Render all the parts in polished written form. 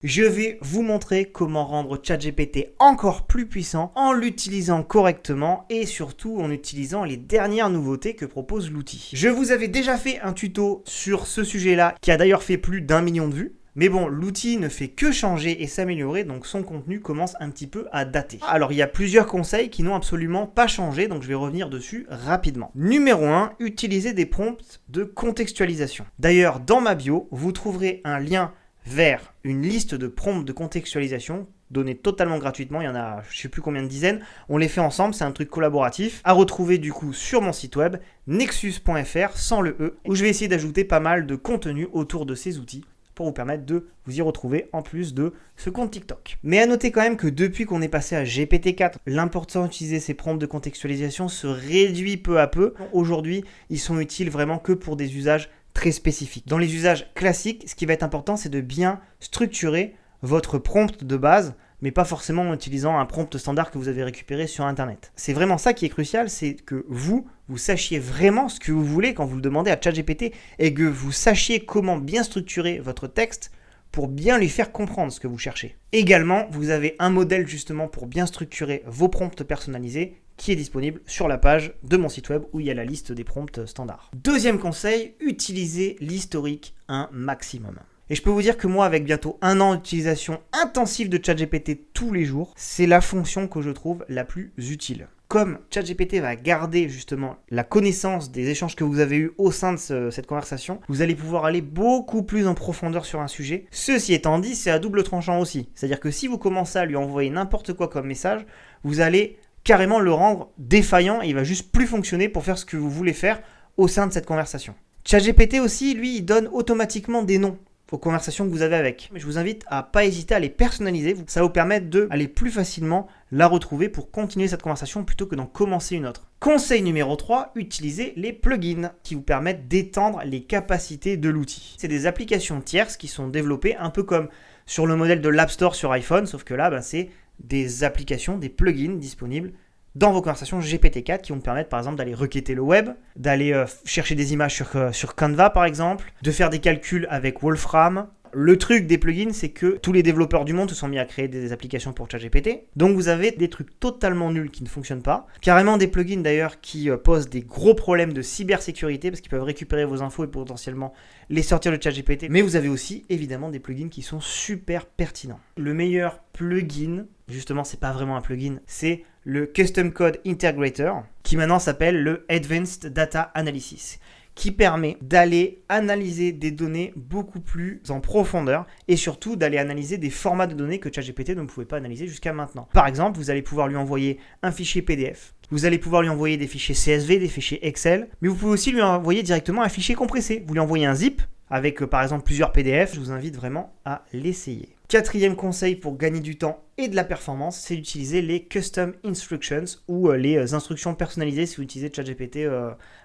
Je vais vous montrer comment rendre ChatGPT encore plus puissant en l'utilisant correctement et surtout en utilisant les dernières nouveautés que propose l'outil. Je vous avais déjà fait un tuto sur ce sujet-là qui a d'ailleurs fait plus d'1 million de vues. Mais bon, l'outil ne fait que changer et s'améliorer, donc son contenu commence un petit peu à dater. Alors il y a plusieurs conseils qui n'ont absolument pas changé, donc je vais revenir dessus rapidement. Numéro 1, utilisez des prompts de contextualisation. D'ailleurs, dans ma bio, vous trouverez un lien vers une liste de prompts de contextualisation donnés totalement gratuitement, il y en a je sais plus combien de dizaines, on les fait ensemble, c'est un truc collaboratif, à retrouver du coup sur mon site web nexus.fr sans le E, où je vais essayer d'ajouter pas mal de contenu autour de ces outils pour vous permettre de vous y retrouver en plus de ce compte TikTok. Mais à noter quand même que depuis qu'on est passé à GPT-4, l'important d'utiliser ces prompts de contextualisation se réduit peu à peu. Aujourd'hui, ils sont utiles vraiment que pour des usages très spécifiques. Dans les usages classiques, ce qui va être important, c'est de bien structurer votre prompt de base, mais pas forcément en utilisant un prompt standard que vous avez récupéré sur Internet. C'est vraiment ça qui est crucial, c'est que vous sachiez vraiment ce que vous voulez quand vous le demandez à ChatGPT et que vous sachiez comment bien structurer votre texte pour bien lui faire comprendre ce que vous cherchez. Également, vous avez un modèle justement pour bien structurer vos prompts personnalisés qui est disponible sur la page de mon site web où il y a la liste des prompts standards. Deuxième conseil, utilisez l'historique un maximum. Et je peux vous dire que moi, avec bientôt 1 an d'utilisation intensive de ChatGPT tous les jours, c'est la fonction que je trouve la plus utile. Comme ChatGPT va garder justement la connaissance des échanges que vous avez eus au sein de cette conversation, vous allez pouvoir aller beaucoup plus en profondeur sur un sujet. Ceci étant dit, c'est à double tranchant aussi. C'est-à-dire que si vous commencez à lui envoyer n'importe quoi comme message, vous allez carrément le rendre défaillant et il va juste plus fonctionner pour faire ce que vous voulez faire au sein de cette conversation. ChatGPT aussi, lui, il donne automatiquement des noms aux conversations que vous avez avec. Mais je vous invite à pas hésiter à les personnaliser. Ça va vous permettre d'aller plus facilement la retrouver pour continuer cette conversation plutôt que d'en commencer une autre. Conseil numéro 3, utilisez les plugins qui vous permettent d'étendre les capacités de l'outil. C'est des applications tierces qui sont développées un peu comme sur le modèle de l'App Store sur iPhone, sauf que là, c'est des applications, des plugins disponibles dans vos conversations GPT-4 qui vont me permettre par exemple d'aller requêter le web, d'aller chercher des images sur Canva par exemple, de faire des calculs avec Wolfram. Le truc des plugins, c'est que tous les développeurs du monde se sont mis à créer des applications pour ChatGPT. Donc vous avez des trucs totalement nuls qui ne fonctionnent pas. Carrément des plugins d'ailleurs qui posent des gros problèmes de cybersécurité parce qu'ils peuvent récupérer vos infos et potentiellement les sortir de ChatGPT. Mais vous avez aussi évidemment des plugins qui sont super pertinents. Le meilleur plugin, justement c'est pas vraiment un plugin, c'est le Custom Code Integrator qui maintenant s'appelle le Advanced Data Analysis, qui permet d'aller analyser des données beaucoup plus en profondeur et surtout d'aller analyser des formats de données que ChatGPT ne pouvait pas analyser jusqu'à maintenant. Par exemple, vous allez pouvoir lui envoyer un fichier PDF, vous allez pouvoir lui envoyer des fichiers CSV, des fichiers Excel, mais vous pouvez aussi lui envoyer directement un fichier compressé. Vous lui envoyez un zip avec par exemple plusieurs PDF, je vous invite vraiment à l'essayer. Quatrième conseil pour gagner du temps et de la performance, c'est d'utiliser les Custom Instructions ou les instructions personnalisées si vous utilisez ChatGPT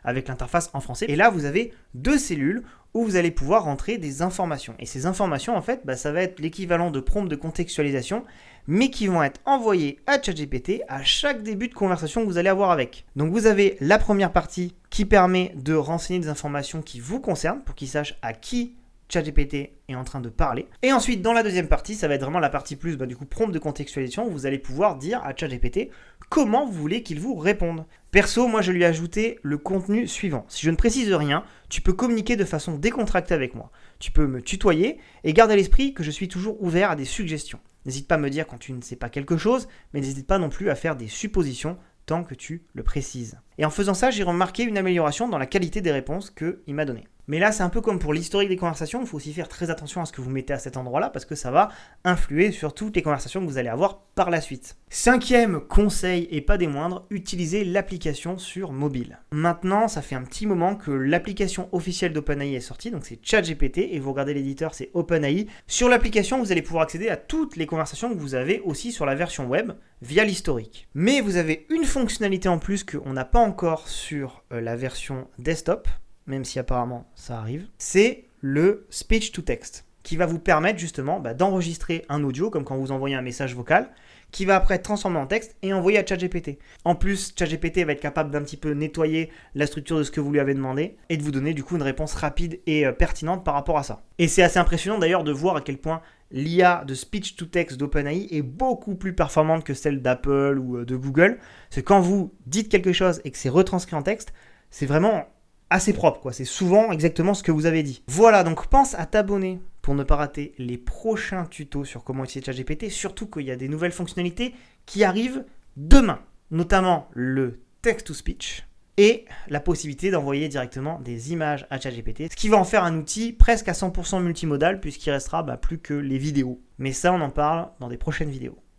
avec l'interface en français. Et là, vous avez 2 cellules où vous allez pouvoir rentrer des informations. Et ces informations, en fait, ça va être l'équivalent de prompts de contextualisation, mais qui vont être envoyés à ChatGPT à chaque début de conversation que vous allez avoir avec. Donc vous avez la première partie qui permet de renseigner des informations qui vous concernent pour qu'il sache à qui ChatGPT est en train de parler. Et ensuite, dans la deuxième partie, ça va être vraiment la partie plus, du coup, prompt de contextualisation, où vous allez pouvoir dire à ChatGPT comment vous voulez qu'il vous réponde. Perso, moi, je lui ai ajouté le contenu suivant. Si je ne précise rien, tu peux communiquer de façon décontractée avec moi. Tu peux me tutoyer et garde à l'esprit que je suis toujours ouvert à des suggestions. N'hésite pas à me dire quand tu ne sais pas quelque chose, mais n'hésite pas non plus à faire des suppositions tant que tu le précises. Et en faisant ça, j'ai remarqué une amélioration dans la qualité des réponses qu'il m'a données. Mais là, c'est un peu comme pour l'historique des conversations, il faut aussi faire très attention à ce que vous mettez à cet endroit-là parce que ça va influer sur toutes les conversations que vous allez avoir par la suite. 5e conseil et pas des moindres, utilisez l'application sur mobile. Maintenant, ça fait un petit moment que l'application officielle d'OpenAI est sortie, donc c'est ChatGPT et vous regardez l'éditeur, c'est OpenAI. Sur l'application, vous allez pouvoir accéder à toutes les conversations que vous avez aussi sur la version web via l'historique. Mais vous avez une fonctionnalité en plus qu'on n'a pas encore sur la version desktop, même si apparemment ça arrive, c'est le speech to text. qui va vous permettre justement d'enregistrer un audio, comme quand vous envoyez un message vocal, qui va après être transformé en texte et envoyé à ChatGPT. En plus, ChatGPT va être capable d'un petit peu nettoyer la structure de ce que vous lui avez demandé et de vous donner du coup une réponse rapide et pertinente par rapport à ça. Et c'est assez impressionnant d'ailleurs de voir à quel point l'IA de speech to text d'OpenAI est beaucoup plus performante que celle d'Apple ou de Google. Parce que quand vous dites quelque chose et que c'est retranscrit en texte, c'est vraiment assez propre, quoi. C'est souvent exactement ce que vous avez dit. Voilà, donc pense à t'abonner pour ne pas rater les prochains tutos sur comment utiliser ChatGPT, surtout qu'il y a des nouvelles fonctionnalités qui arrivent demain, notamment le text-to-speech et la possibilité d'envoyer directement des images à ChatGPT, ce qui va en faire un outil presque à 100% multimodal puisqu'il restera plus que les vidéos. Mais ça, on en parle dans des prochaines vidéos.